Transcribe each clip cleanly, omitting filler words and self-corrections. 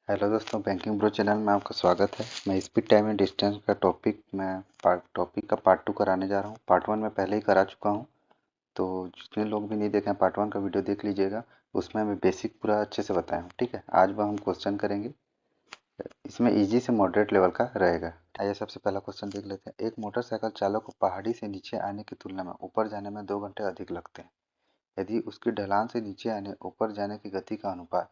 Hello दोस्तों, banking bro channel में आपका स्वागत है। मैं स्पीड टाइम एंड डिस्टेंस का टॉपिक का पार्ट 2 कराने जा रहा हूँ। पार्ट 1 मैं पहले ही करा चुका हूँ, तो जितने लोग भी नहीं देखे हैं पार्ट 1 का वीडियो देख लीजिएगा। उसमें मैं बेसिक पूरा अच्छे से बताया हूँ। ठीक है, आज वह हम क्वेश्चन करेंगे। इसमें इजी से मॉडरेट लेवल का रहेगा। आइए सबसे पहला क्वेश्चन देख लेते हैं। एक मोटरसाइकिल चालक को पहाड़ी से नीचे आने की तुलना में ऊपर जाने में 2 घंटे अधिक लगते हैं। यदि उसकी ढलान से नीचे आने ऊपर जाने की गति का अनुपात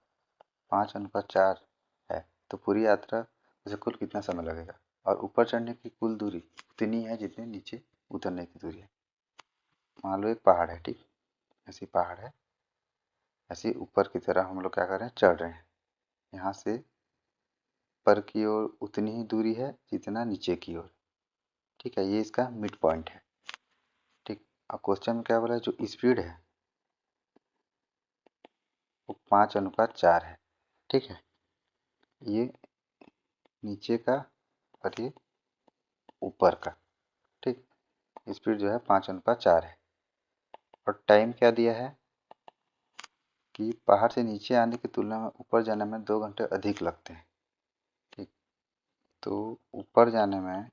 5:4 है, तो पूरी यात्रा उसे कुल कितना समय लगेगा। और ऊपर चढ़ने की कुल दूरी उतनी है जितनी नीचे उतरने की दूरी है। मान लो एक पहाड़ है, ठीक, ऐसी पहाड़ है, ऐसे ऊपर की तरफ हम लोग क्या कर रहे हैं, चढ़ रहे हैं। यहाँ से ऊपर की ओर उतनी ही दूरी है जितना नीचे की ओर। ठीक है, ये इसका मिड पॉइंट है। ठीक, अब क्वेश्चन में क्या बोला है, जो स्पीड है वो 5:4 है। ठीक है, ये नीचे का और ये ऊपर का। ठीक, स्पीड जो है 5:4 है। और टाइम क्या दिया है कि पहाड़ से नीचे आने की तुलना में ऊपर जाने में 2 घंटे अधिक लगते हैं। ठीक, तो ऊपर जाने में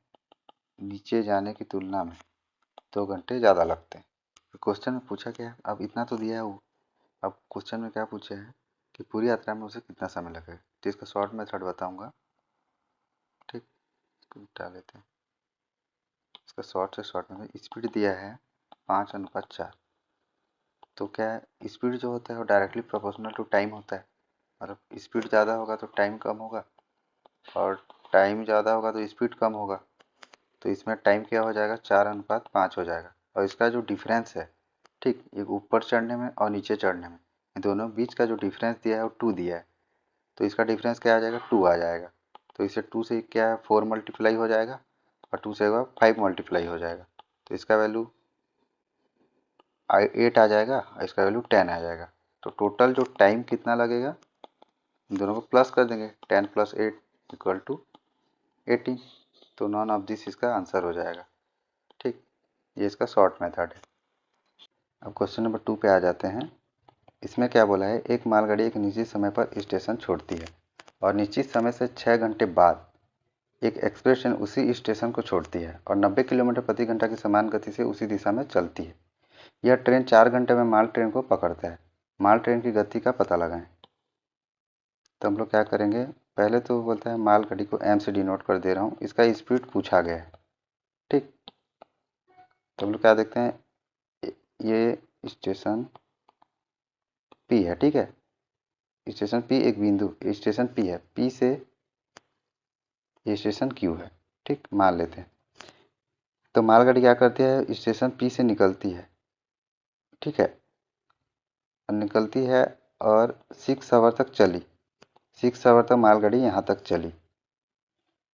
नीचे जाने की तुलना में 2 घंटे ज़्यादा लगते हैं। तो क्वेश्चन में पूछा क्या है, अब इतना तो दिया है वो। अब क्वेश्चन में क्या पूछा है कि पूरी यात्रा में उसे कितना समय लगेगा। तो इसका शॉर्ट मेथड बताऊंगा। ठीक, इसको मिटा लेते हैं। इसका शॉर्ट से शॉर्ट में स्पीड दिया है 5:4। तो क्या है, स्पीड जो होता है वो डायरेक्टली प्रोपोर्शनल टू टाइम होता है। मतलब स्पीड ज़्यादा होगा तो टाइम कम होगा, और टाइम ज़्यादा होगा तो स्पीड कम होगा। तो इसमें टाइम क्या हो जाएगा, 4:5 हो जाएगा। और इसका जो डिफरेंस है, ठीक, एक ऊपर चढ़ने में और नीचे चढ़ने में, इन दोनों बीच का जो डिफरेंस दिया है वो 2 दिया है। तो इसका डिफरेंस क्या आ जाएगा, 2 आ जाएगा। तो इसे 2 से क्या है, 4 मल्टीप्लाई हो जाएगा, और 2 से 5 मल्टीप्लाई हो जाएगा। तो इसका वैल्यू 8 आ जाएगा और इसका वैल्यू 10 आ जाएगा। तो टोटल जो टाइम कितना लगेगा, इन दोनों को प्लस कर देंगे, 10 + 8 = 18। तो नॉन ऑफ दिस इसका आंसर हो जाएगा। ठीक, ये इसका शॉर्ट मेथड है। अब क्वेश्चन नंबर 2 पे आ जाते हैं। इसमें क्या बोला है, एक मालगाड़ी एक निश्चित समय पर स्टेशन छोड़ती है और निश्चित समय से 6 घंटे बाद एक एक्सप्रेस ट्रेन उसी स्टेशन को छोड़ती है और 90 किलोमीटर प्रति घंटा की समान गति से उसी दिशा में चलती है। यह ट्रेन 4 घंटे में माल ट्रेन को पकड़ता है। माल ट्रेन की गति का पता लगाएं। तो हम लोग क्या करेंगे, पहले तो बोलता है माल गाड़ी को एम से डिनोट कर दे रहा हूँ, इसका स्पीड पूछा गया है। ठीक, तो हम लोग क्या देखते हैं, ये स्टेशन पी है। ठीक है, स्टेशन पी एक बिंदु, स्टेशन पी है, पी से ये स्टेशन क्यू है। ठीक, मान लेते हैं। तो मालगाड़ी क्या करती है, स्टेशन पी से निकलती है। ठीक है, निकलती है और 6 आवर तक चली। 6 आवर तक मालगाड़ी यहाँ तक चली।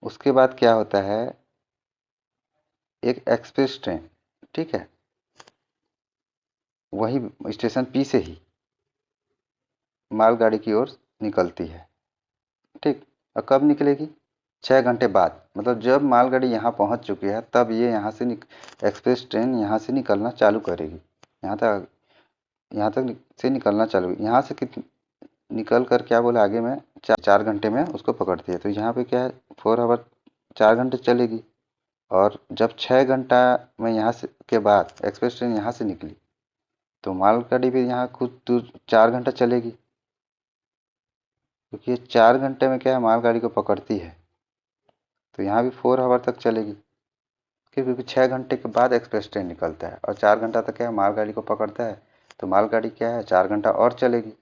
उसके बाद क्या होता है, एक एक्सप्रेस ट्रेन, ठीक है, वही स्टेशन पी से ही मालगाड़ी की ओर निकलती है। ठीक, और कब निकलेगी, 6 घंटे बाद। मतलब जब मालगाड़ी यहाँ पहुँच चुकी है तब ये यहाँ से एक्सप्रेस ट्रेन यहाँ से निकलना चालू करेगी। यहाँ तक से निकलना चालू, यहाँ से निकल कर क्या बोला आगे में, 4 घंटे में उसको पकड़ती है। तो यहाँ पे क्या है, 4 आवर, 4 घंटे चलेगी। और जब 6 घंटा में यहाँ से के बाद एक्सप्रेस ट्रेन यहाँ से निकली, तो मालगाड़ी भी यहाँ कुछ दूर 4 घंटा चलेगी, क्योंकि ये 4 घंटे में क्या है, मालगाड़ी को पकड़ती है। तो यहाँ भी 4 आवर तक चलेगी, क्योंकि 6 घंटे के बाद एक्सप्रेस ट्रेन निकलता है और 4 घंटा तक क्या है, मालगाड़ी को पकड़ता है। तो मालगाड़ी क्या है, 4 घंटा और चलेगी।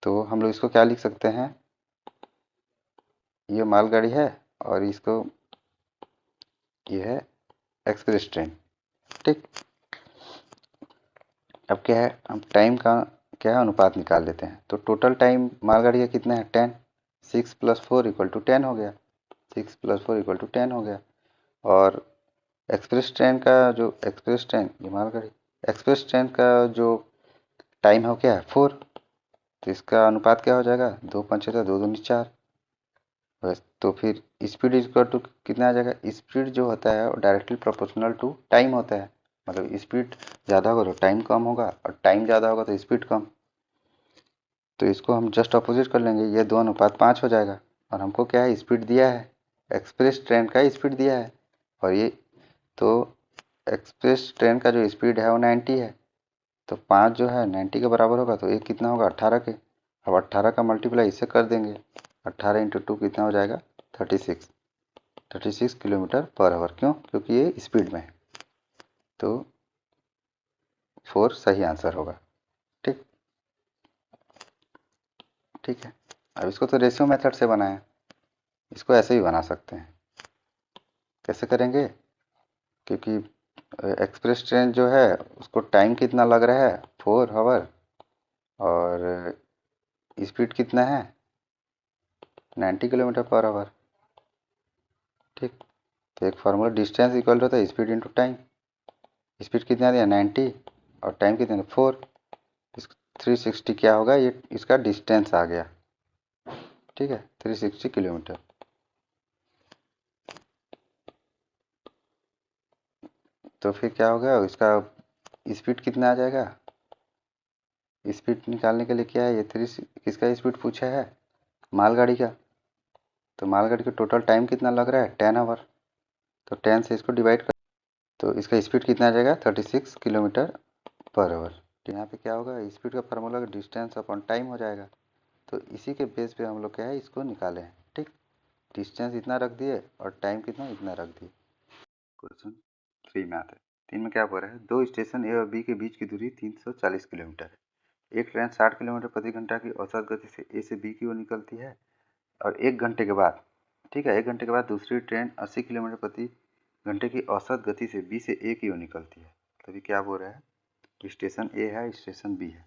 तो हम लोग इसको क्या लिख सकते हैं, ये मालगाड़ी है और इसको ये है एक्सप्रेस ट्रेन। ठीक, अब क्या है, हम टाइम का क्या है, अनुपात निकाल लेते हैं। तो टोटल टाइम मालगाड़ी का कितना है, 10। 6 + 4 = 10 हो गया। 6 + 4 = 10 हो गया। और एक्सप्रेस ट्रेन का जो एक्सप्रेस ट्रेन, ये मालगाड़ी एक्सप्रेस ट्रेन का जो टाइम है वो क्या है, 4। तो इसका अनुपात क्या हो जाएगा, 2 × 5 = 2 × 2 = 4। बस, तो फिर स्पीड इक्वल टू कितना आ जाएगा, स्पीड जो होता है वो डायरेक्टली प्रोपोर्शनल टू टाइम होता है। मतलब स्पीड ज़्यादा होगा तो टाइम कम होगा, और टाइम ज़्यादा होगा तो स्पीड कम। तो इसको हम जस्ट अपोजिट कर लेंगे, ये 2:5 हो जाएगा। और हमको क्या है, स्पीड दिया है, एक्सप्रेस ट्रेन का स्पीड दिया है। और ये तो एक्सप्रेस ट्रेन का जो स्पीड है वो 90 है, तो 5 जो है 90 के बराबर होगा, तो ये कितना होगा 18 के। अब 18 का मल्टीप्लाई इससे कर देंगे, 18 इंटू 2 कितना हो जाएगा 36 किलोमीटर पर आवर। क्यों? क्योंकि ये स्पीड में है, तो 4 सही आंसर होगा। ठीक ठीक है। अब इसको तो रेशियो मेथड से बनाया, इसको ऐसे भी बना सकते हैं। कैसे करेंगे? क्योंकि एक्सप्रेस ट्रेन जो है उसको टाइम कितना लग रहा है 4 आवर, और स्पीड कितना है 90 किलोमीटर पर आवर। ठीक, तो एक फार्मूला डिस्टेंस इक्वल होता है स्पीड इंटू टाइम। स्पीड कितना दिया 90 और टाइम कितना 4, 360 क्या होगा, ये इसका डिस्टेंस आ गया। ठीक है, 360 किलोमीटर। तो फिर क्या होगा, इसका स्पीड कितना आ जाएगा। स्पीड निकालने के लिए क्या है, ये किसका स्पीड पूछा है, मालगाड़ी का। तो मालगाड़ी का टोटल टाइम कितना लग रहा है 10 आवर, तो 10 से इसको डिवाइड कर, तो इसका स्पीड कितना आ जाएगा 36 किलोमीटर पर आवर। तो यहाँ पे क्या होगा, स्पीड का फार्मूला डिस्टेंस अपॉन टाइम हो जाएगा। तो इसी के बेस पे हम लोग क्या है इसको निकाले हैं। ठीक, डिस्टेंस इतना रख दिए और टाइम कितना इतना रख दिए। क्वेश्चन 3 में आते हैं। 3 में क्या बोल रहा है, दो स्टेशन ए और बी के बीच की दूरी 340 किलोमीटर है। एक ट्रेन 60 किलोमीटर प्रति घंटा की औसत गति से ए से बी की ओर निकलती है, और 1 घंटे के बाद, ठीक है, 1 घंटे के बाद दूसरी ट्रेन 80 किलोमीटर प्रति घंटे की औसत गति से बी से ए की ओर निकलती है। तभी क्या बोल रहा है, स्टेशन ए है, स्टेशन बी है।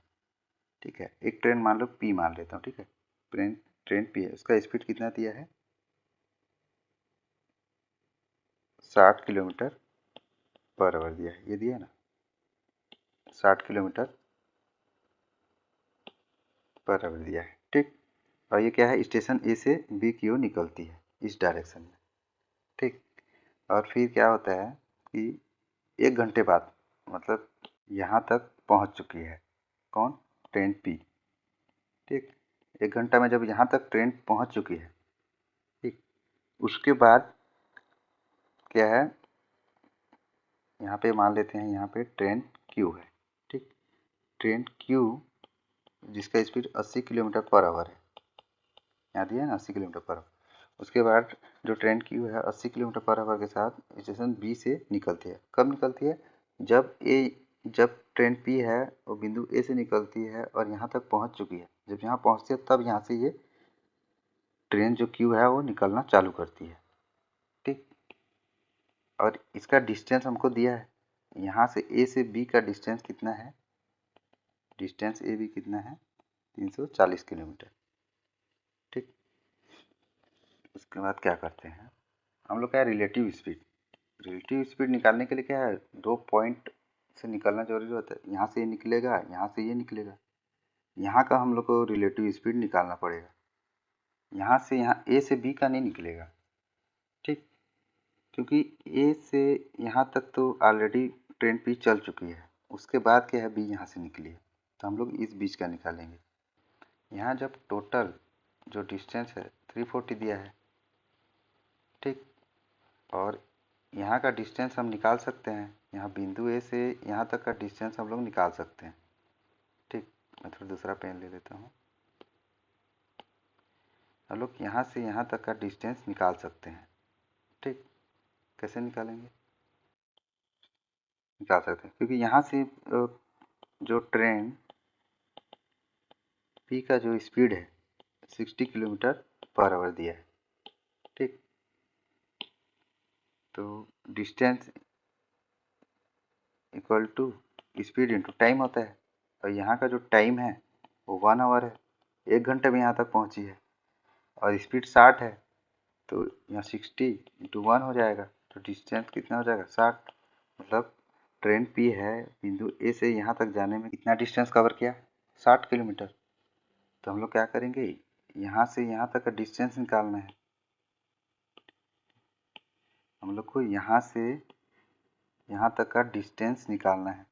ठीक है, एक ट्रेन मान लो पी मान लेता हूँ। ठीक है, ट्रेन ट्रेन पी है, उसका स्पीड कितना दिया है 60 किलोमीटर पर आवर दिया है, ये दिया ना 60 किलोमीटर पर आवर दिया है। ठीक, और ये क्या है, स्टेशन ए से बी की ओर निकलती है इस डायरेक्शन में। ठीक, और फिर क्या होता है कि 1 घंटे बाद, मतलब यहाँ तक पहुँच चुकी है कौन, ट्रेन पी। ठीक, 1 घंटा में जब यहाँ तक ट्रेन पहुँच चुकी है, ठीक, उसके बाद क्या है, यहाँ पे मान लेते हैं यहाँ पे ट्रेन क्यू है। ठीक, ट्रेन क्यू जिसका स्पीड 80 किलोमीटर पर आवर है, यहाँ दिया है ना 80 किलोमीटर पर आवर। उसके बाद जो ट्रेन क्यू है 80 किलोमीटर पर आवर के साथ स्टेशन बी से निकलती है। कब निकलती है, जब ट्रेन पी है वो बिंदु ए से निकलती है और यहाँ तक पहुँच चुकी है। जब यहाँ पहुँचती है तब यहाँ से ये ट्रेन जो क्यू है वो निकलना चालू करती है। ठीक, और इसका डिस्टेंस हमको दिया है, यहाँ से ए से बी का डिस्टेंस कितना है, डिस्टेंस ए बी कितना है 340 किलोमीटर। ठीक, उसके बाद क्या करते हैं हम लोग, क्या रिलेटिव स्पीड, रिलेटिव स्पीड निकालने के लिए क्या है, 2 पॉइंट से निकलना जरूरी होता है। यहाँ से ये निकलेगा, यहाँ से ये निकलेगा, यहाँ का हम लोग को रिलेटिव स्पीड निकालना पड़ेगा। यहाँ से यहाँ ए से बी का नहीं निकलेगा। ठीक, क्योंकि ए से यहाँ तक तो ऑलरेडी ट्रेन पी चल चुकी है, उसके बाद क्या है बी यहाँ से निकली है, तो हम लोग इस बीच का निकालेंगे। यहाँ जब टोटल जो डिस्टेंस है 340 दिया है। ठीक, और यहाँ का डिस्टेंस हम निकाल सकते हैं, यहाँ बिंदु ए से यहाँ तक का डिस्टेंस हम लोग निकाल सकते हैं। ठीक, मैं थोड़ा दूसरा पेन ले लेता हूँ। हम लोग यहाँ से यहाँ तक का डिस्टेंस निकाल सकते हैं। ठीक, कैसे निकालेंगे, निकाल सकते हैं क्योंकि यहाँ से जो ट्रेन पी का जो स्पीड है 60 किलोमीटर पर आवर दिया है। ठीक, तो distance equal to speed into time होता है, और यहाँ का जो टाइम है वो 1 आवर है, 1 घंटे में यहाँ तक पहुँची है, और स्पीड 60 है, तो यहाँ 60 इंटू 1 हो जाएगा, तो डिस्टेंस कितना हो जाएगा 60। मतलब ट्रेन पी है बिंदु ए से यहाँ तक जाने में कितना डिस्टेंस कवर किया 60 किलोमीटर। तो हम लोग क्या करेंगे, यहाँ से यहाँ तक का डिस्टेंस निकालना है। हम लोग को यहाँ से यहाँ तक का डिस्टेंस निकालना है।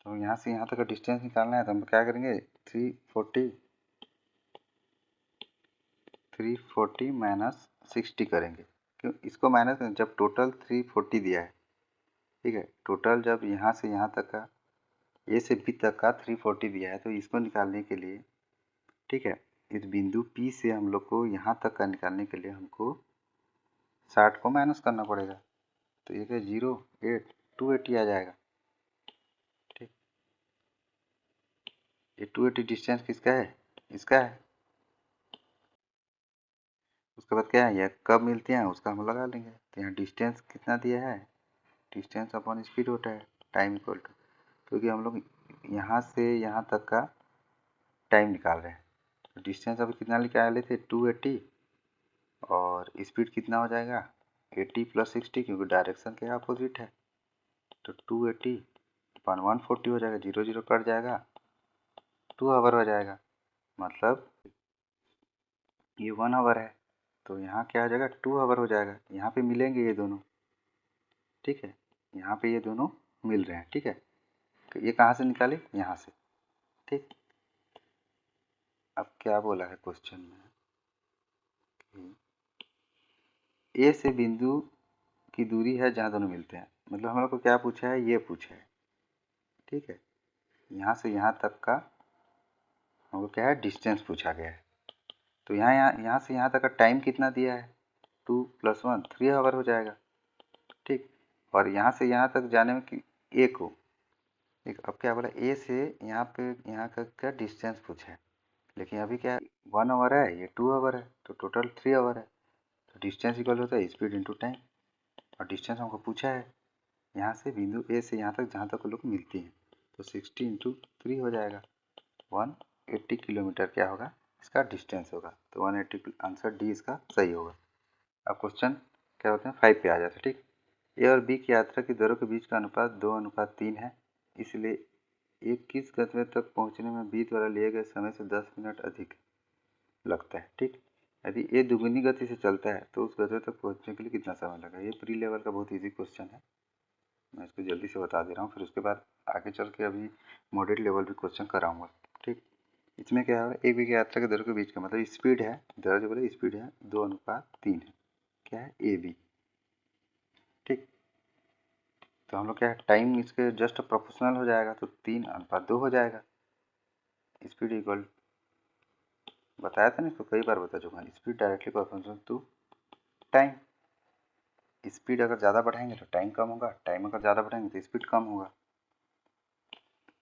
तो यहाँ से यहाँ तक का डिस्टेंस निकालना है तो हम क्या करेंगे 340 माइनस 60 करेंगे। क्यों इसको माइनस करें, जब टोटल 340 दिया है, ठीक है, टोटल जब यहाँ से यहाँ तक का ए से बी तक का 340 दिया है तो इसको निकालने के लिए, ठीक है, इस बिंदु P से हम लोग को यहाँ तक का निकालने के लिए हमको 60 को माइनस करना पड़ेगा। तो ये क्या 280 आ जाएगा। ठीक, ये 280 डिस्टेंस किसका है, इसका है। उसके बाद क्या है, यह कब मिलते हैं उसका हम लगा लेंगे। तो यहाँ डिस्टेंस कितना दिया है, डिस्टेंस अपॉन स्पीड होता है टाइम इक्वल टू, क्योंकि हम लोग यहाँ से यहाँ तक का टाइम निकाल रहे हैं। तो डिस्टेंस अभी कितना निकाले थे 280, और स्पीड कितना हो जाएगा 80 + 60, क्योंकि डायरेक्शन के अपोजिट है। तो 280 अपन 140 हो जाएगा, 0 0 कट जाएगा, 2 आवर हो जाएगा। मतलब ये 1 आवर है, तो यहाँ क्या हो जाएगा 2 आवर हो जाएगा। यहाँ पे मिलेंगे ये दोनों, ठीक है, यहाँ पे ये दोनों मिल रहे हैं, ठीक है। तो ये कहाँ से निकाले, यहाँ से, ठीक। अब क्या बोला है क्वेश्चन में, ए से बिंदु की दूरी है जहाँ दोनों मिलते हैं। मतलब हम लोग को क्या पूछा है, ये पूछा है, ठीक है। यहाँ से यहाँ तक का हमको क्या है, डिस्टेंस पूछा गया है। तो यहाँ से यहाँ तक का टाइम कितना दिया है, 2 + 1 3 आवर हो जाएगा, ठीक। और यहाँ से यहाँ तक जाने में कि ए को एक, अब क्या बोला, ए से यहाँ पे यहाँ का डिस्टेंस पूछा है, लेकिन अभी क्या है 1 आवर है, ये 2 आवर है, तो टोटल 3 आवर है। तो डिस्टेंस इक्वल होता है स्पीड इंटू टाइम, और डिस्टेंस हमको पूछा है यहाँ से बिंदु ए से यहाँ तक जहाँ तक लोग मिलती हैं। तो 60 × 3 हो जाएगा, 180 किलोमीटर क्या होगा, इसका डिस्टेंस होगा। तो 180, आंसर डी इसका सही होगा। अब क्वेश्चन क्या होते हैं 5 पे आ जाता है, ठीक। ए और बी की यात्रा की दरों के बीच का अनुपात 2:3 है, इसलिए ए किस गंतव्य तक पहुंचने में बी द्वारा लिए गए समय से 10 मिनट अधिक लगता है, ठीक। यदि ए दुगुनी गति से चलता है तो उस गंतव्य तक पहुंचने के लिए कितना समय लगेगा। ये प्री लेवल का बहुत ईजी क्वेश्चन है, मैं इसको जल्दी से बता दे रहा हूँ, फिर उसके बाद आगे चल के अभी मॉडरेट लेवल भी क्वेश्चन कराऊंगा, ठीक। इसमें क्या है, ए बी की यात्रा के दरों के बीच का मतलब स्पीड है, दर जो बोले स्पीड है 2:3 है, क्या है ए बी, ठीक। तो हम लोग क्या है, टाइम इसके जस्ट प्रोपोर्शनल हो जाएगा, तो 3:2 हो जाएगा। स्पीड इक्वल, बताया था ना, इसको कई बार बता चुका, speed directly proportional to time. Speed अगर ज़्यादा बढ़ाएंगे तो टाइम कम होगा, टाइम अगर ज़्यादा बढ़ाएंगे तो स्पीड कम होगा।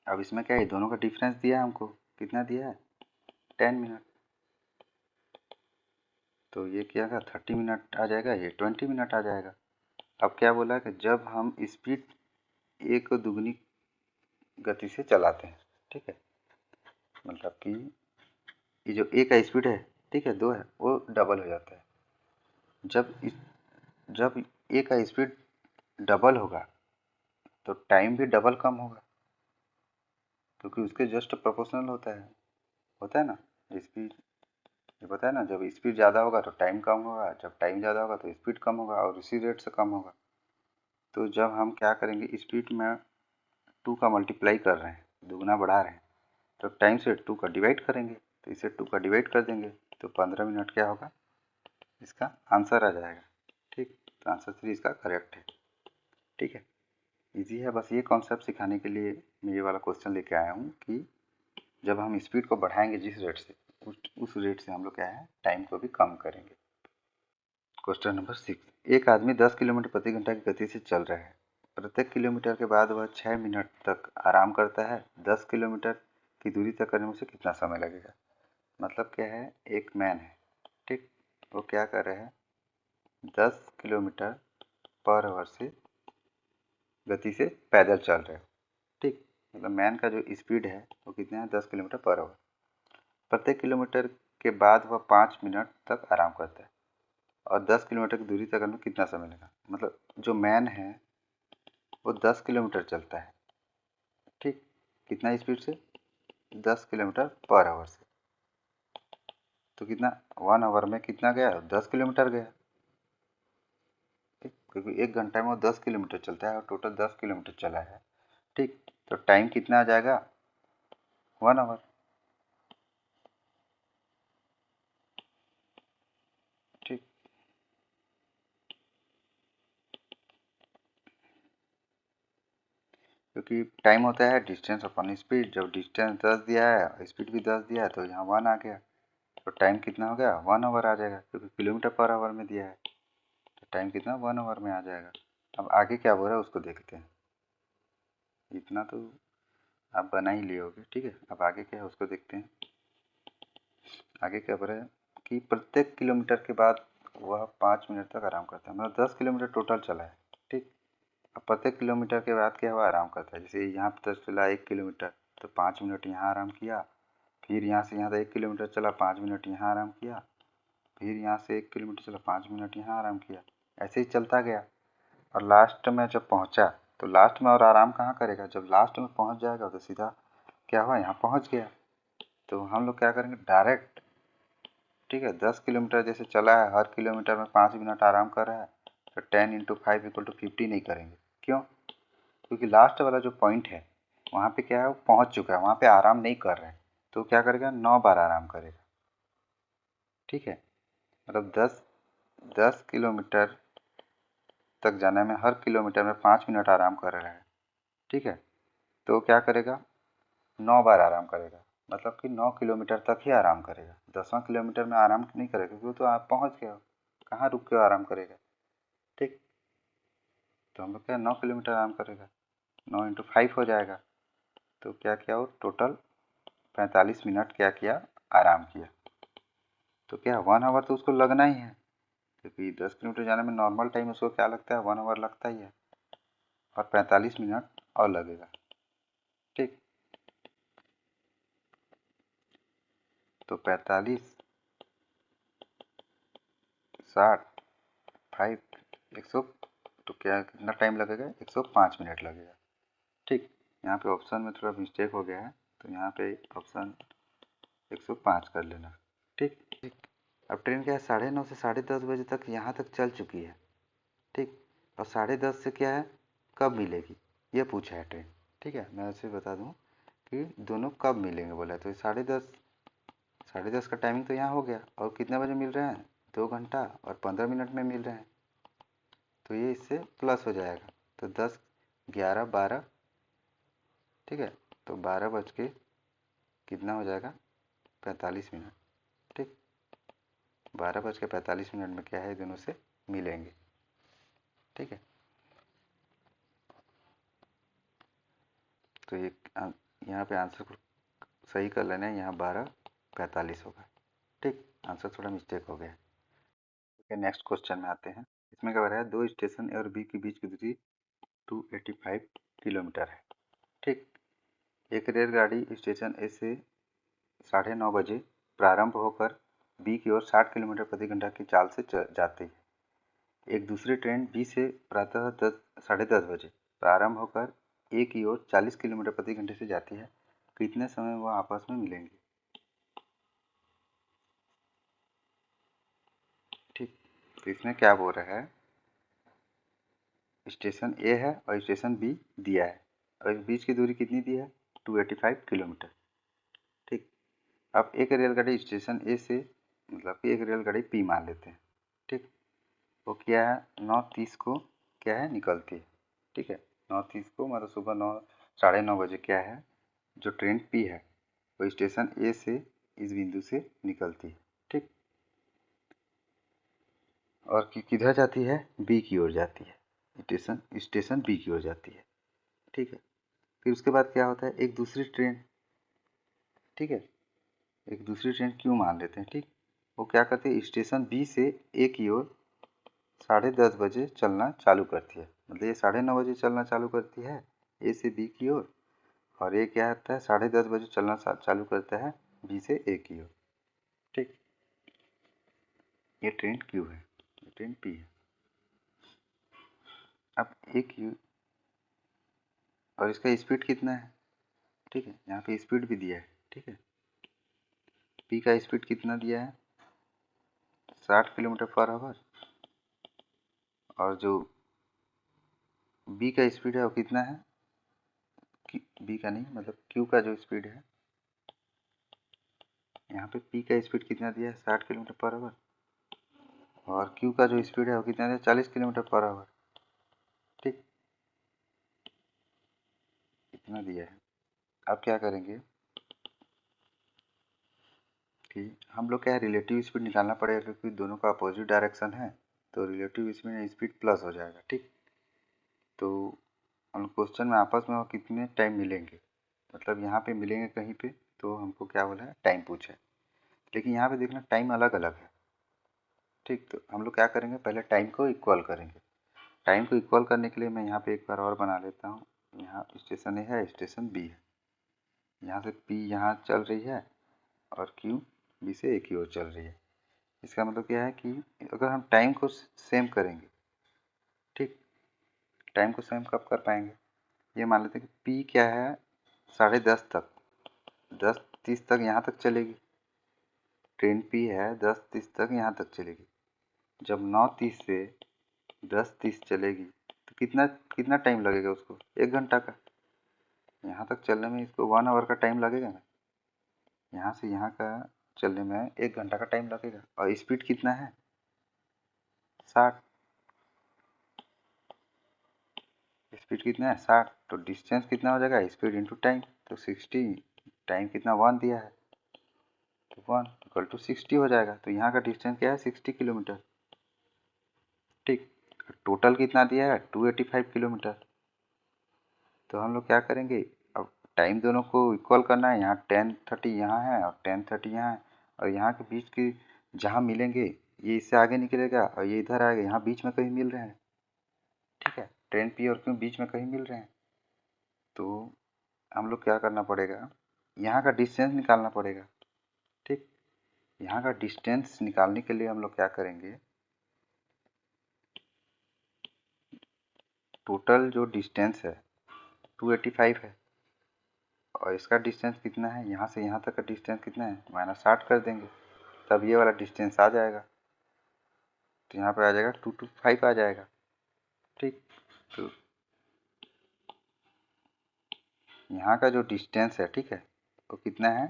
अब इसमें क्या है, दोनों का डिफरेंस दिया है हमको, कितना दिया है 10 मिनट, तो ये क्या होगा 30 मिनट आ जाएगा, ये 20 मिनट आ जाएगा। अब क्या बोला है कि जब हम स्पीड ए को दुगनी गति से चलाते हैं, ठीक है, मतलब कि ये जो ए का स्पीड है, ठीक है, 2 है, वो डबल हो जाता है। जब ए का स्पीड डबल होगा तो टाइम भी डबल कम होगा, क्योंकि उसके जस्ट प्रोपोर्शनल होता है ना स्पीड। ये पता है ना, जब स्पीड ज़्यादा होगा तो टाइम कम होगा, जब टाइम ज़्यादा होगा तो स्पीड कम होगा, और उसी रेट से कम होगा। तो जब हम क्या करेंगे, स्पीड में 2 का मल्टीप्लाई कर रहे हैं, दुगना बढ़ा रहे हैं, तो टाइम से 2 का डिवाइड करेंगे, तो इसे 2 का डिवाइड कर देंगे, तो 15 मिनट क्या होगा, इसका आंसर आ जाएगा, ठीक। तो आंसर 3 इसका करेक्ट है, ठीक है। इजी है, बस ये कॉन्सेप्ट सिखाने के लिए मैं ये वाला क्वेश्चन लेके आया हूँ कि जब हम स्पीड को बढ़ाएंगे जिस रेट से, उस रेट से हम लोग क्या है, टाइम को भी कम करेंगे। क्वेश्चन नंबर 6, एक आदमी 10 किलोमीटर प्रति घंटा की गति से चल रहा है। प्रत्येक किलोमीटर के बाद वह 6 मिनट तक आराम करता है। 10 किलोमीटर की दूरी तय करने में उसे कितना समय लगेगा। मतलब क्या है, एक मैन है, ठीक, वो क्या कर रहे हैं, 10 किलोमीटर पर आवर से गति से पैदल चल रहे हो, ठीक। मतलब मैन का जो स्पीड है वो कितना है, 10 किलोमीटर पर आवर। प्रत्येक किलोमीटर के बाद वह 5 मिनट तक आराम करता है, और 10 किलोमीटर की दूरी तय करने में कितना समय लगा। मतलब जो मैन है वो 10 किलोमीटर चलता है, ठीक, कितना स्पीड से, 10 किलोमीटर पर आवर से, तो कितना 1 आवर में कितना गया, 10 किलोमीटर गया, ठीक, क्योंकि 1 घंटा में वो 10 किलोमीटर चलता है और टोटल 10 किलोमीटर चला है, ठीक। तो टाइम कितना आ जाएगा, 1 आवर। ठीक, क्योंकि टाइम होता है डिस्टेंस अपॉन स्पीड। जब डिस्टेंस 10 दिया है और स्पीड भी 10 दिया है तो यहाँ 1 आ गया, तो टाइम कितना हो गया, 1 आवर आ जाएगा, क्योंकि किलोमीटर पर आवर में दिया है। तो टाइम कितना, 1 आवर में आ जाएगा। अब आगे क्या बोल रहा है उसको देखते हैं। इतना तो आप बना ही लिए होगे, ठीक है। अब आगे क्या है उसको देखते हैं। आगे क्या बोल रहा है कि प्रत्येक किलोमीटर के बाद वह 5 मिनट तक आराम करता है, मतलब 10 किलोमीटर टोटल चला है। ठीक, अब प्रत्येक किलोमीटर के बाद क्या हुआ, आराम करता है। जैसे यहाँ पर चला 1 किलोमीटर तो 5 मिनट यहाँ आराम किया, फिर यहाँ से यहाँ तक 1 किलोमीटर चला 5 मिनट यहाँ आराम किया, फिर यहाँ से 1 किलोमीटर चला 5 मिनट यहाँ आराम किया, ऐसे ही चलता गया। और लास्ट में जब पहुँचा तो लास्ट में और आराम कहाँ करेगा, जब लास्ट में पहुँच जाएगा तो सीधा क्या हुआ, यहाँ पहुँच गया। तो हम लोग क्या करेंगे डायरेक्ट, ठीक है, 10 किलोमीटर जैसे चला है, हर किलोमीटर में 5 मिनट आराम कर रहा है, तो 10 × 5 = 50 नहीं करेंगे। क्यों, क्योंकि लास्ट वाला जो पॉइंट है वहाँ पे क्या है, वो पहुँच चुका है, वहाँ पे आराम नहीं कर रहे हैं। तो क्या करेगा, 9 बार आराम करेगा। ठीक है, मतलब 10 किलोमीटर तक जाने में हर किलोमीटर में 5 मिनट आराम कर रहा है। ठीक है, तो क्या करेगा, 9 बार आराम करेगा, मतलब कि 9 किलोमीटर तक ही आराम करेगा। 10वां किलोमीटर में आराम नहीं करेगा, क्योंकि वो तो आप पहुँच गए हो, कहाँ रुक के आराम करेगा। ठीक, तो हम लोग क्या 9 किलोमीटर आराम करेगा, 9 × 5 हो जाएगा। तो क्या किया, वो टोटल 45 मिनट क्या किया, आराम किया। तो क्या 1 आवर तो उसको लगना ही है, क्योंकि 10 किलोमीटर जाने में नॉर्मल टाइम उसको क्या लगता है, 1 आवर लगता ही है, और 45 मिनट और लगेगा। ठीक, तो 45 60 5 100, तो क्या कितना टाइम लगेगा, 105 मिनट लगेगा। ठीक, यहाँ पे ऑप्शन में थोड़ा मिस्टेक हो गया है, तो यहाँ पे ऑप्शन 105 कर लेना। ठीक ठीक, अब ट्रेन क्या है 9:30 से 10:30 बजे तक यहाँ तक चल चुकी है। ठीक, और 10:30 से क्या है, कब मिलेगी ये पूछा है ट्रेन। ठीक है, मैं ऐसे बता दूँ कि दोनों कब मिलेंगे बोला है, तो 10:30 का टाइमिंग तो यहाँ हो गया, और कितने बजे मिल रहे हैं, 2 घंटा और 15 मिनट में मिल रहे हैं, तो ये इससे प्लस हो जाएगा। तो 10 11 12, ठीक है, तो 12 बज के कितना हो जाएगा, 45 मिनट। ठीक, 12:45 में क्या है, दोनों से मिलेंगे। ठीक है, तो ये यहाँ पे आंसर को सही कर लेना है, यहाँ 12:45 होगा। ठीक, आंसर थोड़ा मिस्टेक हो गया। ठीक है, नेक्स्ट क्वेश्चन में आते हैं। इसमें क्या हो रहा है, 2 स्टेशन ए और बी के बीच की दूरी 285 किलोमीटर है। ठीक, एक रेलगाड़ी स्टेशन ए से 9:30 बजे प्रारंभ होकर बी की ओर 60 किलोमीटर प्रति घंटा की चाल से जाती है। एक दूसरी ट्रेन बी से प्रातः 10:30 बजे प्रारंभ होकर ए की ओर 40 किलोमीटर प्रति घंटे से जाती है। कितने समय वह आपस में मिलेंगे। ठीक, तो इसमें क्या बोल रहा है, स्टेशन ए है और स्टेशन बी दिया है, और इस बीच की दूरी कितनी दी है, 285 किलोमीटर। ठीक, अब एक रेलगाड़ी स्टेशन ए से, मतलब कि एक रेलगाड़ी पी मान लेते हैं। ठीक, वो क्या है 9:30 को क्या है निकलती है। ठीक है, 9:30 को मतलब सुबह 9 बजे क्या है, जो ट्रेन पी है वो स्टेशन ए से इस बिंदु से निकलती है। ठीक, और किधर जाती है, बी की ओर जाती है, स्टेशन बी की ओर जाती है। ठीक है, फिर उसके बाद क्या होता है, एक दूसरी ट्रेन, ठीक है, एक दूसरी ट्रेन क्यों मान लेते हैं। ठीक, वो क्या करती है, स्टेशन बी से ए की ओर 10:30 बजे चलना चालू करती है, मतलब ये 9:30 बजे चलना चालू करती है ए से बी की ओर, और ये क्या होता है 10:30 बजे चलना चालू करता है बी से ए की ओर। ठीक, ये ट्रेन क्यू है, ये ट्रेन पी है। अब ए क्यू, और इसका स्पीड कितना है। ठीक है, यहाँ पे स्पीड भी दिया है। ठीक है, पी का स्पीड कितना दिया है, 60 किलोमीटर पर आवर, और जो बी का स्पीड है वो कितना है, बी का नहीं, मतलब क्यू का जो स्पीड है, यहाँ पे पी का स्पीड कितना दिया है 60 किलोमीटर पर आवर, और क्यू का जो स्पीड है वो कितना दिया 40 किलोमीटर पर आवर। ठीक, इतना दिया है। अब क्या करेंगे कि हम लोग क्या है, रिलेटिव स्पीड निकालना पड़ेगा, क्योंकि दोनों का अपोजिट डायरेक्शन है, तो रिलेटिव स्पीड प्लस हो जाएगा। ठीक, तो हम क्वेश्चन में आपस में वो कितने टाइम मिलेंगे, मतलब यहाँ पे मिलेंगे कहीं पे, तो हमको क्या बोला है, टाइम पूछा है, लेकिन यहाँ पे देखना टाइम अलग अलग है। ठीक, तो हम लोग क्या करेंगे, पहले टाइम को इक्वल करेंगे। टाइम को इक्वल करने के लिए मैं यहाँ पे एक बार और बना लेता हूँ। यहाँ स्टेशन ए है, स्टेशन बी है, यहाँ से पी यहाँ चल रही है और क्यू बी से एक ही ओर चल रही है। इसका मतलब क्या है कि अगर हम टाइम को सेम करेंगे, ठीक, टाइम को सेम कब कर पाएंगे, ये मान लेते हैं कि पी क्या है 10:30 तक, 10:30 तक यहाँ तक चलेगी, ट्रेन पी है 10:30 तक यहाँ तक चलेगी। जब 9:30 से 10:30 चलेगी तो कितना कितना टाइम लगेगा उसको, 1 घंटा का। यहाँ तक चलने में इसको 1 आवर का टाइम लगेगा ना, यहाँ से यहाँ का चलने में 1 घंटा का टाइम लगेगा। और स्पीड कितना है 60, स्पीड कितना है 60, तो डिस्टेंस कितना हो जाएगा, स्पीड इंटू टाइम, तो 60, टाइम कितना 1 दिया है, तो 1 इक्वल टू 60 हो जाएगा। तो यहाँ का डिस्टेंस क्या है 60 किलोमीटर। ठीक, टोटल कितना दिया है 285 किलोमीटर। तो हम लोग क्या करेंगे, अब टाइम दोनों को इक्वल करना है, यहाँ 10:30 यहाँ है और 10:30 यहाँ है, और यहाँ के बीच की जहाँ मिलेंगे ये इससे आगे निकलेगा और ये इधर आएगा, यहाँ बीच में कहीं मिल रहे हैं। ठीक है, ट्रेन पी और क्यू बीच में कहीं मिल रहे हैं, तो हम लोग क्या करना पड़ेगा, यहाँ का डिस्टेंस निकालना पड़ेगा। ठीक, यहाँ का डिस्टेंस निकालने के लिए हम लोग क्या करेंगे, टोटल जो डिस्टेंस है 285 है, और इसका डिस्टेंस कितना है, यहाँ से यहाँ तक का डिस्टेंस कितना है, -60 कर देंगे, तब ये वाला डिस्टेंस आ जाएगा। तो यहाँ पे आ जाएगा 225 आ जाएगा। ठीक, तो यहाँ का जो डिस्टेंस है, ठीक है, वो कितना है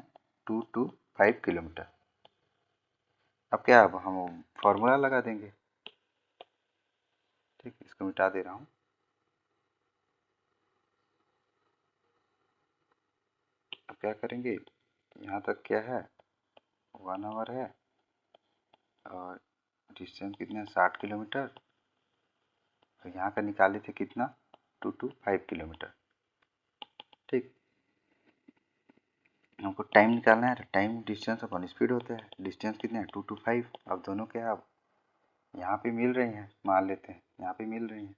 225 किलोमीटर। अब क्या, अब हम फॉर्मूला लगा देंगे। ठीक, इसको मिटा दे रहा हूँ। अब क्या करेंगे, यहाँ तक क्या है 1 आवर है, और डिस्टेंस कितना है 60 किलोमीटर, तो यहाँ का निकाले थे कितना 225 किलोमीटर। ठीक, हमको टाइम निकालना है, तो टाइम डिस्टेंस अपॉन स्पीड होता है, डिस्टेंस कितना है 225। अब दोनों क्या, अब यहाँ पे मिल रही हैं, मान लेते हैं यहाँ पे मिल रही हैं,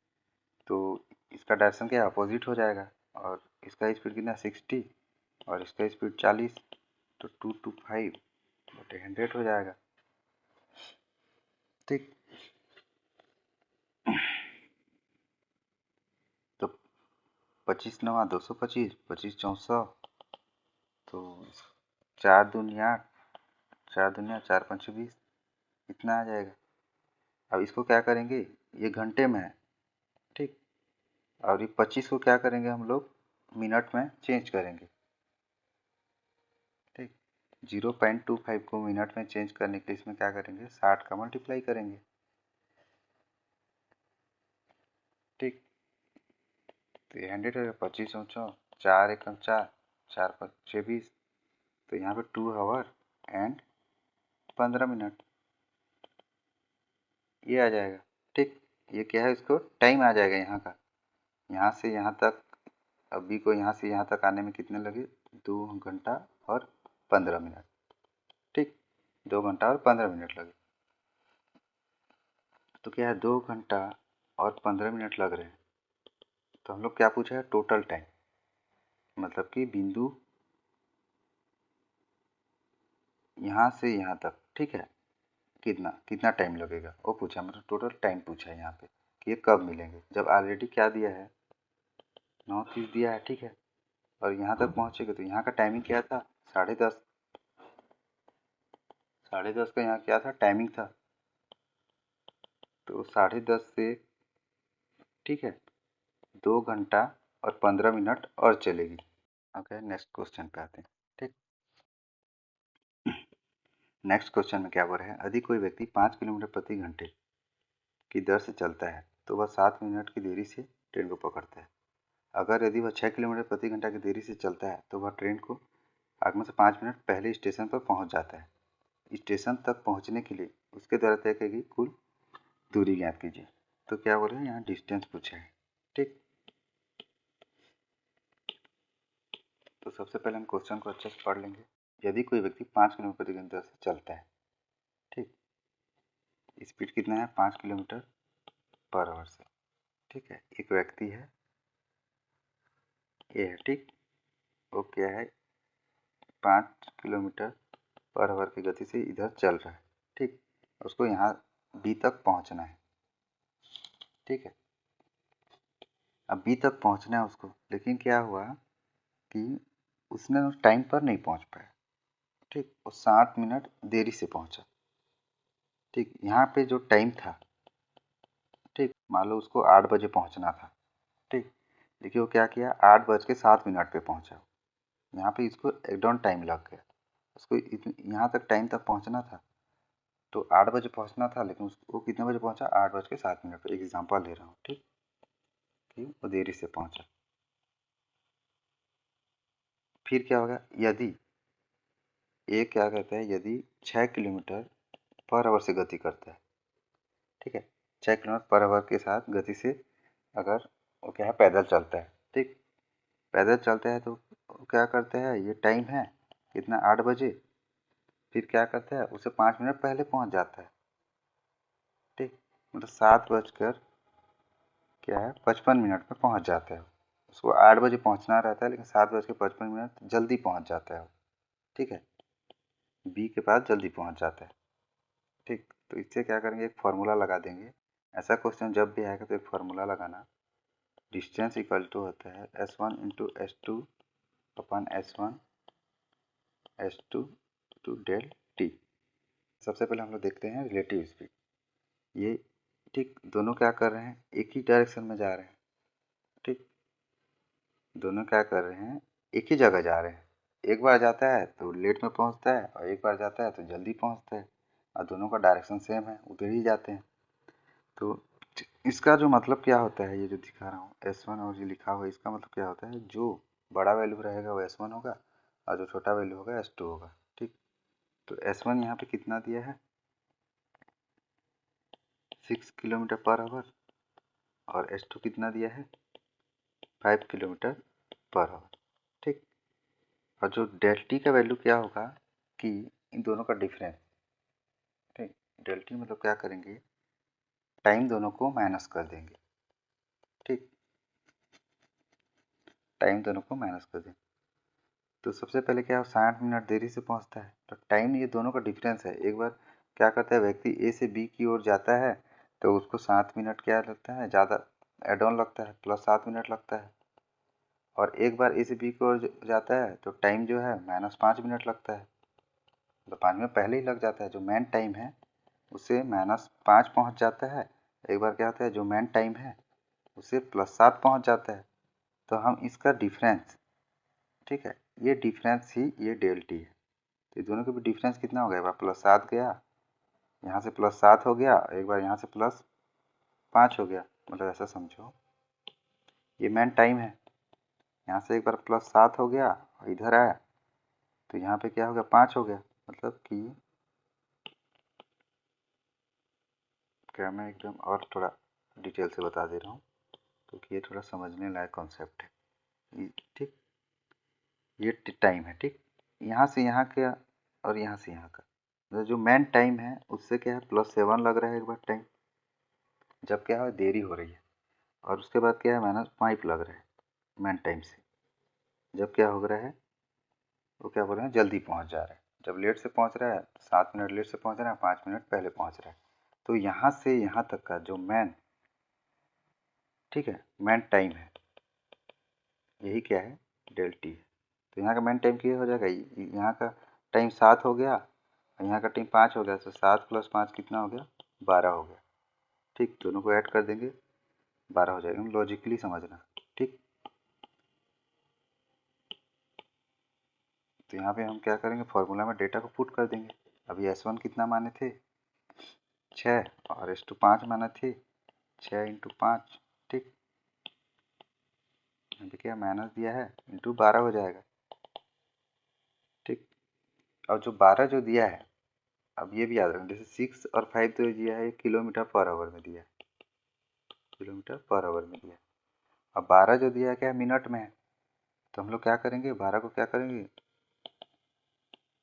तो इसका डायरेक्शन क्या अपोजिट हो जाएगा, और इसका स्पीड कितना 60 और इसका स्पीड 40, तो 225/100 हो जाएगा। ठीक, तो 25×9 225, 25×4 तो 4×2 8, 4×4 = 20, इतना आ जाएगा। अब इसको क्या करेंगे, ये घंटे में है। ठीक, और ये 25 को क्या करेंगे हम लोग मिनट में चेंज करेंगे। ठीक, 0.25 को मिनट में चेंज करने के लिए इसमें क्या करेंगे 60 का मल्टीप्लाई करेंगे। ठीक, तो ये 100 है, 25×4, 4×1 = 4, 4×5 = 20, तो यहाँ पे 2 आवर एंड 15 मिनट ये आ जाएगा। ठीक, ये क्या है, इसको टाइम आ जाएगा यहाँ का, यहाँ से यहाँ तक, अभी को यहाँ से यहाँ तक आने में कितने लगे 2 घंटा और 15 मिनट। ठीक, 2 घंटा और 15 मिनट लगे, तो क्या है 2 घंटा और 15 मिनट लग रहे हैं। तो हम लोग क्या पूछा है टोटल टाइम, मतलब कि बिंदु यहाँ से यहाँ तक, ठीक है, कितना कितना टाइम लगेगा वो पूछा, मतलब टोटल टाइम पूछा है यहाँ पे कि ये कब मिलेंगे। जब ऑलरेडी क्या दिया है 9:30 दिया है, ठीक है, और यहाँ तक पहुँचेगा, तो यहाँ का टाइमिंग क्या था 10:30, 10:30 का यहाँ क्या था टाइमिंग था, तो 10:30 से, ठीक है, 2 घंटा और 15 मिनट और चलेगी। ओके, नेक्स्ट क्वेश्चन पे आते हैं। ठीक, नेक्स्ट क्वेश्चन में क्या बोल रहे हैं, यदि कोई व्यक्ति 5 किलोमीटर प्रति घंटे की दर से चलता है तो वह 7 मिनट की देरी से ट्रेन को पकड़ता है। अगर यदि वह 6 किलोमीटर प्रति घंटा की देरी से चलता है तो वह ट्रेन को आगमन से 5 मिनट पहले स्टेशन पर पहुंच जाता है। स्टेशन तक पहुंचने के लिए उसके द्वारा तय की गई कुल दूरी ज्ञात कीजिए। तो क्या बोल रहे हैं, यहाँ डिस्टेंस पूछा है। ठीक, तो सबसे पहले हम क्वेश्चन को अच्छे से पढ़ लेंगे। यदि कोई व्यक्ति 5 किलोमीटर प्रति घंटे से चलता है, ठीक, स्पीड कितना है, 5 किलोमीटर पर आवर से। ठीक है, एक व्यक्ति है ए है, ठीक, वो क्या है 5 किलोमीटर पर आवर की गति से इधर चल रहा है। ठीक, उसको यहाँ बी तक पहुँचना है। ठीक है, अब बी तक पहुँचना है उसको, लेकिन क्या हुआ कि उसने टाइम पर नहीं पहुँच पाया। ठीक, वो 7 मिनट देरी से पहुँचा। ठीक, यहाँ पे जो टाइम था, ठीक, मान लो उसको 8 बजे पहुँचना था। ठीक, देखिए वो क्या किया, 8:07 पे पहुँचा। यहाँ पे इसको एडॉन टाइम लग गया, उसको यहाँ तक टाइम तक पहुँचना था, तो 8 बजे पहुँचना था, लेकिन वो कितने बजे पहुँचा, 8:07 पे। एग्जाम्पल ले रहा हूँ, ठीक, कि वो देरी से पहुँचा। फिर क्या होगा, यदि ये क्या कहता है, यदि 6 किलोमीटर पर आवर से गति करता है। ठीक है, 6 किलोमीटर पर आवर के साथ गति से अगर वो क्या है पैदल चलता है। ठीक, पैदल चलता है तो वो क्या करते हैं, ये टाइम है कितना, 8 बजे। फिर क्या करता है, उसे 5 मिनट पहले पहुंच जाता है। ठीक, मतलब 7 बजकर क्या है 55 मिनट में पहुंच जाता है। उसको 8 बजे पहुंचना रहता है, लेकिन 7:55 जल्दी पहुंच जाता है। ठीक है, बी के पास जल्दी पहुंच जाता है। ठीक, तो इससे क्या करेंगे, एक फार्मूला लगा देंगे। ऐसा क्वेश्चन जब भी आएगा तो एक फार्मूला लगाना, डिस्टेंस इक्वल टू होता है S1 इंटू S2 अपन S1 S2 to del T. सबसे पहले हम लोग देखते हैं रिलेटिव स्पीड। ये ठीक, दोनों क्या कर रहे हैं, एक ही डायरेक्शन में जा रहे हैं। ठीक, दोनों क्या कर रहे हैं, एक ही जगह जा रहे हैं। एक बार जाता है तो लेट में पहुंचता है, और एक बार जाता है तो जल्दी पहुंचता है, और दोनों का डायरेक्शन सेम है, उधर ही जाते हैं। तो इसका जो मतलब क्या होता है, ये जो दिखा रहा हूँ S1 और ये लिखा हुआ है, इसका मतलब क्या होता है, जो बड़ा वैल्यू रहेगा वो S1 होगा, और जो छोटा वैल्यू होगा S2 होगा। ठीक, तो S1 यहाँ पे कितना दिया है, 6 किलोमीटर पर आवर, और S2 कितना दिया है, 5 किलोमीटर पर आवर। ठीक, और जो डेल टी का वैल्यू क्या होगा, कि इन दोनों का डिफरेंस। ठीक, डेल टी मतलब क्या करेंगे, टाइम दोनों को माइनस कर देंगे। ठीक, टाइम दोनों को माइनस कर देंगे। तो सबसे पहले क्या है, 60 मिनट देरी से पहुंचता है, तो टाइम ये दोनों का डिफरेंस है। एक बार क्या करता है, व्यक्ति ए से बी की ओर जाता है तो उसको 7 मिनट क्या लगता है, ज़्यादा एड ऑन लगता है, प्लस 7 मिनट लगता है। और एक बार ए से बी की ओर जाता है तो टाइम जो है -5 मिनट लगता है, तो 5 मिनट पहले ही लग जाता है। जो मेन टाइम है उससे -5 पहुंच जाता है। एक बार क्या होता है, जो मेन टाइम है उससे +7 पहुंच जाता है। तो हम इसका डिफरेंस, ठीक है, ये डिफरेंस ही ये डेल टी है। तो दोनों के भी डिफरेंस कितना हो गया, एक बार +7 गया, यहाँ से +7 हो गया, एक बार यहाँ से +5 हो गया। मतलब ऐसा समझो, ये मेन टाइम है, यहाँ से एक बार +7 हो गया और इधर आया तो यहाँ पे क्या हो गया, 5 हो गया। मतलब कि क्या, मैं एकदम और थोड़ा डिटेल से बता दे रहा हूँ क्योंकि ये थोड़ा समझने लायक कॉन्सेप्ट है। ठीक, ये टाइम है। ठीक, यहाँ से यहाँ का और यहाँ से यहाँ का, मतलब जो मेन टाइम है उससे क्या है +7 लग रहा है एक बार टाइम, जब क्या है देरी हो रही है। और उसके बाद क्या है -5 लग रहा है मेन टाइम से, जब क्या हो रहा है, वो क्या बोल रहे हैं, जल्दी पहुंच जा रहा है। जब लेट से पहुंच रहा है, 7 मिनट लेट से पहुंच रहा है, 5 मिनट पहले पहुंच रहा है। तो यहाँ से यहाँ तक का जो मेन, ठीक है, मेन टाइम है, यही क्या है, डेल टी है। तो यहाँ का मेन टाइम क्या हो जाएगा, यहाँ का टाइम 7 हो गया और यहाँ का टाइम 5 हो गया, तो 7 + 5 कितना हो गया, 12 हो गया। ठीक, दोनों को ऐड कर देंगे, 12 हो जाएगा। लॉजिकली समझना। ठीक, तो यहाँ पे हम क्या करेंगे, फॉर्मूला में डेटा को पुट कर देंगे। अभी S1 कितना माने थे, 6, और S2 5 माने थे, 6 × 5, ठीक। यहाँ पे क्या माइनस दिया है, इंटू 12 हो जाएगा, ठीक। और जो 12 जो दिया है, अब ये भी याद रखना, जैसे 6 और 5 तो दिया है किलोमीटर पर आवर में दिया है, किलोमीटर पर आवर में दिया है। अब 12 जो दिया है क्या है, मिनट में है। तो हम लोग क्या करेंगे, 12 को क्या करेंगे,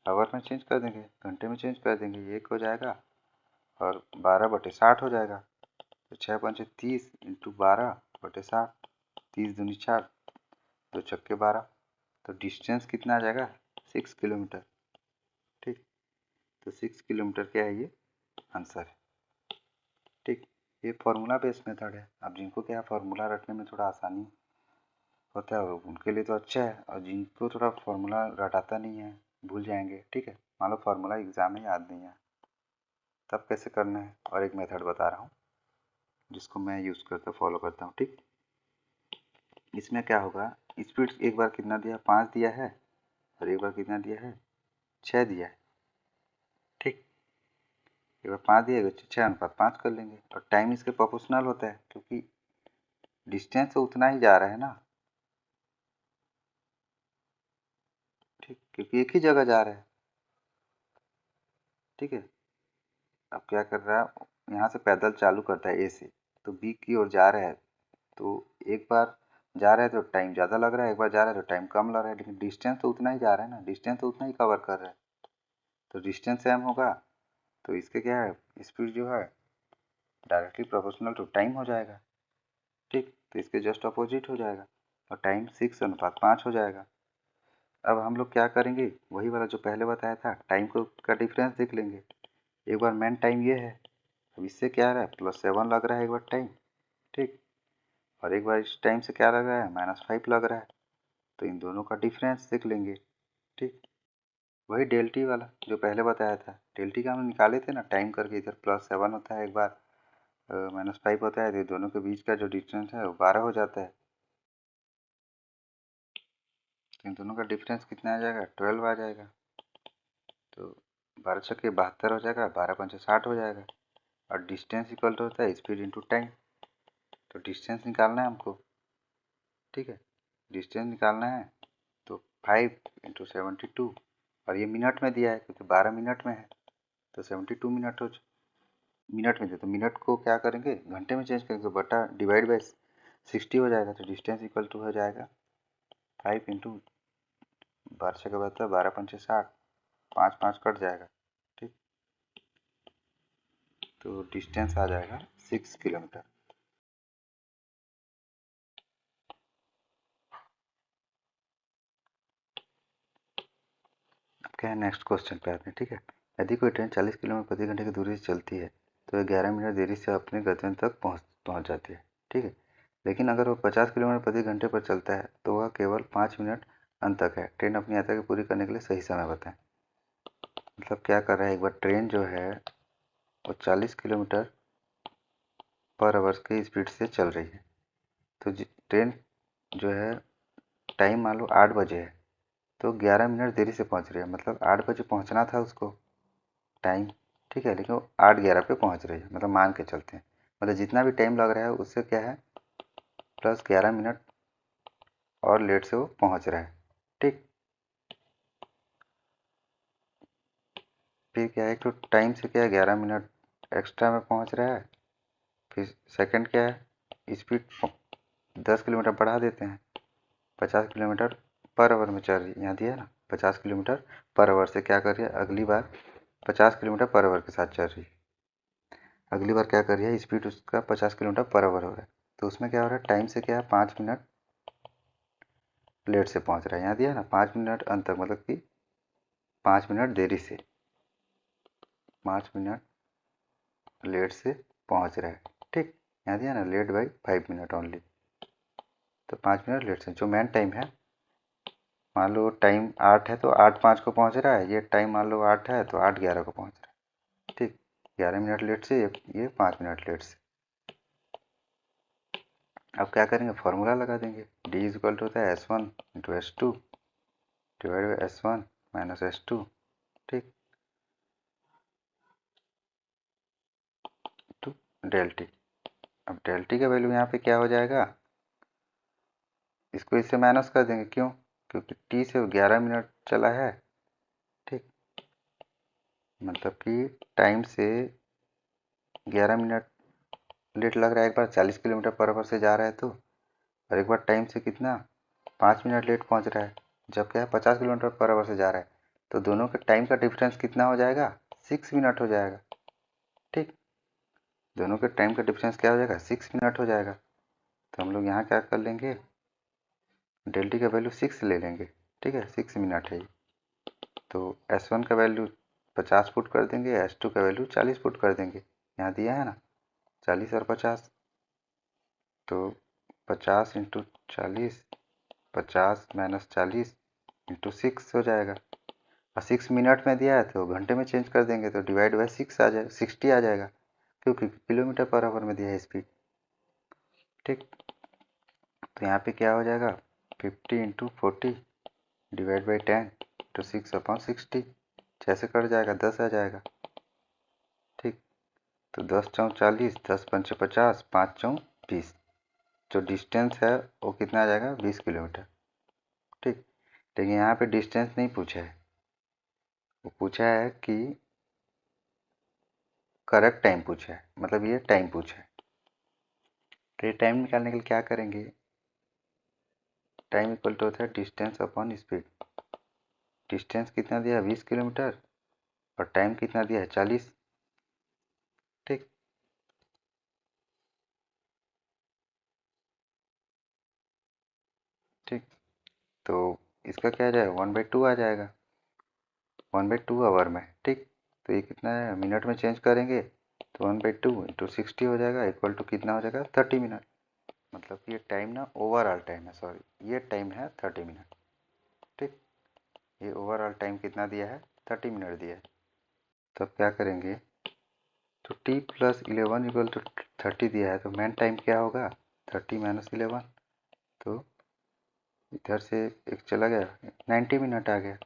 आवर में चेंज कर देंगे, घंटे में चेंज कर देंगे, ये 1 हो जाएगा और 12/60 हो जाएगा। तो 6 पंचे 30 × 12/60, 30 दूनी 4, 2 छक्के 12। तो डिस्टेंस कितना आ जाएगा, 6 किलोमीटर, ठीक। तो 6 किलोमीटर क्या है, ये आंसर है, ठीक। ये फॉर्मूला बेस्ड मेथड है। अब जिनको क्या फॉर्मूला रटने में थोड़ा आसानी होता है उनके लिए तो अच्छा है, और जिनको थोड़ा फॉर्मूला रटाता नहीं है, भूल जाएंगे, ठीक है। मान लो फॉर्मूला एग्जाम में याद नहीं है, तब कैसे करना है, और एक मेथड बता रहा हूँ जिसको मैं यूज़ करता फॉलो करता हूँ, ठीक। इसमें क्या होगा, स्पीड एक बार कितना दिया, 5 दिया है, और एक बार कितना दिया है, 6 दिया है, ठीक। एक बार 5 दिया है, 6:5 कर लेंगे। और टाइम इसके प्रोपोर्शनल होता है, क्योंकि डिस्टेंस तो उतना ही जा रहा है ना, ठीक, क्योंकि एक ही जगह जा रहा है, ठीक है। अब क्या कर रहा है, यहाँ से पैदल चालू करता है ए से, तो बी की ओर जा रहा है, तो एक बार जा रहा है तो टाइम ज़्यादा लग रहा है, एक बार जा रहा है तो टाइम कम लग रहा है, लेकिन डिस्टेंस तो उतना ही जा रहा है ना, डिस्टेंस तो उतना ही कवर कर रहा है। तो डिस्टेंस सेम होगा, तो इसके क्या है, स्पीड जो है डायरेक्टली प्रोपोर्शनल टू टाइम हो जाएगा, ठीक। तो इसके जस्ट अपोजिट हो जाएगा, और टाइम 6:5 हो जाएगा। अब हम लोग क्या करेंगे, वही वाला जो पहले बताया था, टाइम को का डिफरेंस देख लेंगे। एक बार मेन टाइम ये है, अब इससे क्या आ रहा है, +7 लग रहा है एक बार टाइम, ठीक। और एक बार इस टाइम से क्या लग रहा है, -5 लग रहा है। तो इन दोनों का डिफरेंस देख लेंगे, ठीक। वही डेल्टी वाला जो पहले बताया था, डेल्टी का हम निकाले थे ना, टाइम करके इधर +7 होता है, एक बार -5 होता है, तो दोनों के बीच का जो डिस्टेंस है वो 12 हो जाता है। तो इन दोनों का डिफरेंस कितना आ जाएगा, 12 आ जाएगा। तो 12 छक्के 72 हो जाएगा, 12 पंचे 60 हो जाएगा। और डिस्टेंस इक्वल टू होता है स्पीड इंटू टाइम। तो डिस्टेंस निकालना है हमको, ठीक है। डिस्टेंस निकालना है, तो 5 × 72, और ये मिनट में दिया है क्योंकि 12 मिनट में है, तो 72 मिनट हो, मिनट में दिया, तो मिनट को क्या करेंगे, घंटे में चेंज करेंगे, तो बटा डिवाइड बाई 60 हो जाएगा। तो डिस्टेंस इक्वल टू हो जाएगा 5 × 12 छक्के 72, 12 पंचे 60, 5 5 कट जाएगा, ठीक। तो डिस्टेंस आ जाएगा 6 किलोमीटर। अब क्या है, नेक्स्ट क्वेश्चन पे आते हैं, ठीक है। यदि कोई ट्रेन 40 किलोमीटर प्रति घंटे की दूरी से चलती है तो वह 11 मिनट देरी से अपने गंतव्य तक पहुंच जाती है, ठीक है। लेकिन अगर वह 50 किलोमीटर प्रति घंटे पर चलता है तो वह केवल 5 मिनट अंत तक है। ट्रेन अपनी यात्रा की पूरी करने के लिए सही समय बताएं। मतलब क्या कर रहा है, एक बार ट्रेन जो है वो 40 किलोमीटर पर आवर्स की स्पीड से चल रही है। तो ट्रेन जो है, टाइम मान लो 8 बजे है, तो 11 मिनट देरी से पहुंच रही है। मतलब 8 बजे पहुंचना था उसको टाइम, ठीक है, लेकिन वो 8:11 पे पहुंच रही है, मतलब मान के चलते हैं। मतलब जितना भी टाइम लग रहा है उससे क्या है, +11 मिनट और लेट से वो पहुंच रहा है, ठीक। फिर क्या है, तो टाइम से क्या है, 11 मिनट एक्स्ट्रा में पहुंच रहा है। फिर सेकंड क्या है, स्पीड 10 किलोमीटर बढ़ा देते हैं, 50 किलोमीटर पर आवर में चल रही है, यहाँ दिया है ना 50 किलोमीटर पर आवर से क्या कर रही है, अगली बार 50 किलोमीटर पर आवर के साथ चल रही है। अगली बार क्या कर रही है, स्पीड उसका 50 किलोमीटर पर आवर हो रहा है, तो उसमें क्या हो रहा है, टाइम से क्या है, 5 मिनट लेट से पहुंच रहा है। यहाँ दिया है ना 5 मिनट अंतर, मतलब कि 5 मिनट देरी से, 5 मिनट लेट से पहुंच रहा है, ठीक। यहाँ दिया ना लेट बाई 5 मिनट ओनली, तो 5 मिनट लेट से। जो मेन टाइम है, मान लो टाइम 8 है तो 8:05 को पहुंच रहा है, ये टाइम मान लो 8 है तो 8:11 को पहुंच रहा है, ठीक। 11 मिनट लेट से, ये 5 मिनट लेट से। अब क्या करेंगे, फॉर्मूला लगा देंगे। D इक्वल टू होता है S1 × S2 divide by S1 minus S2, ठीक, टू डेल टी। अब डेल टी का वैल्यू यहाँ पे क्या हो जाएगा, इसको इससे माइनस कर देंगे, क्यों, क्योंकि टी से 11 मिनट चला है, ठीक, मतलब कि टाइम से 11 मिनट लेट लग रहा है। एक बार 40 किलोमीटर पर आवर से जा रहा है तो, और एक बार टाइम से कितना 5 मिनट लेट पहुंच रहा है, जब क्या है 50 किलोमीटर पर आवर से जा रहा है, तो दोनों के टाइम का डिफरेंस कितना हो जाएगा, 6 मिनट हो जाएगा, ठीक, दोनों के टाइम का डिफरेंस क्या हो जाएगा, 6 मिनट हो जाएगा। तो हम लोग यहाँ क्या कर लेंगे, डेल टी का वैल्यू 6 ले लेंगे, ठीक है, 6 मिनट है ये। तो S1 का वैल्यू 50 पुट कर देंगे, S2 का वैल्यू 40 पुट कर देंगे, यहाँ दिया है ना 40 और 50, तो 50 इंटू 40, 50 माइनस 40 इंटू 6 हो जाएगा, और 6 मिनट में दिया है तो घंटे में चेंज कर देंगे तो डिवाइड बाई 6 आ जाएगा, 60 आ जाएगा, क्योंकि किलोमीटर पर आवर में दिया है स्पीड, ठीक। तो यहाँ पे क्या हो जाएगा, 50 इंटू 40 डिवाइड बाई 10 तो 6/60, 6 से कट जाएगा, 10 आ जाएगा, ठीक। तो 10 चौं 40, 10 पंचे 50, 5 चौं 20, जो डिस्टेंस है वो कितना आ जाएगा, 20 किलोमीटर, ठीक। लेकिन यहाँ पे डिस्टेंस नहीं पूछा है, वो पूछा है कि करेक्ट टाइम पूछा है, मतलब ये टाइम पूछा है। तो ये टाइम निकालने के लिए क्या करेंगे, टाइम इक्वल टू होता है डिस्टेंस अपॉन स्पीड। डिस्टेंस कितना दिया है 20 किलोमीटर, और टाइम कितना दिया है 40, ठीक। ठीक, तो इसका क्या आ जाएगा, 1/2 आ जाएगा, 1/2 आवर में, ठीक। तो ये कितना है, मिनट में चेंज करेंगे तो 1/2 इंटू 60 हो जाएगा, इक्वल टू कितना हो जाएगा 30 मिनट। मतलब कि ये टाइम ना ओवरऑल टाइम है, सॉरी ये टाइम है 30 मिनट, ठीक। ये ओवरऑल टाइम कितना दिया है, 30 मिनट दिया है। तब क्या करेंगे, तो t प्लस 11 इक्वल टू 30 दिया है, तो मेन टाइम क्या होगा 30 माइनस 11, तो इधर से एक चला गया 90 मिनट आ गया,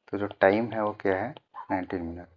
तो जो टाइम है वो क्या है 19 मिनट।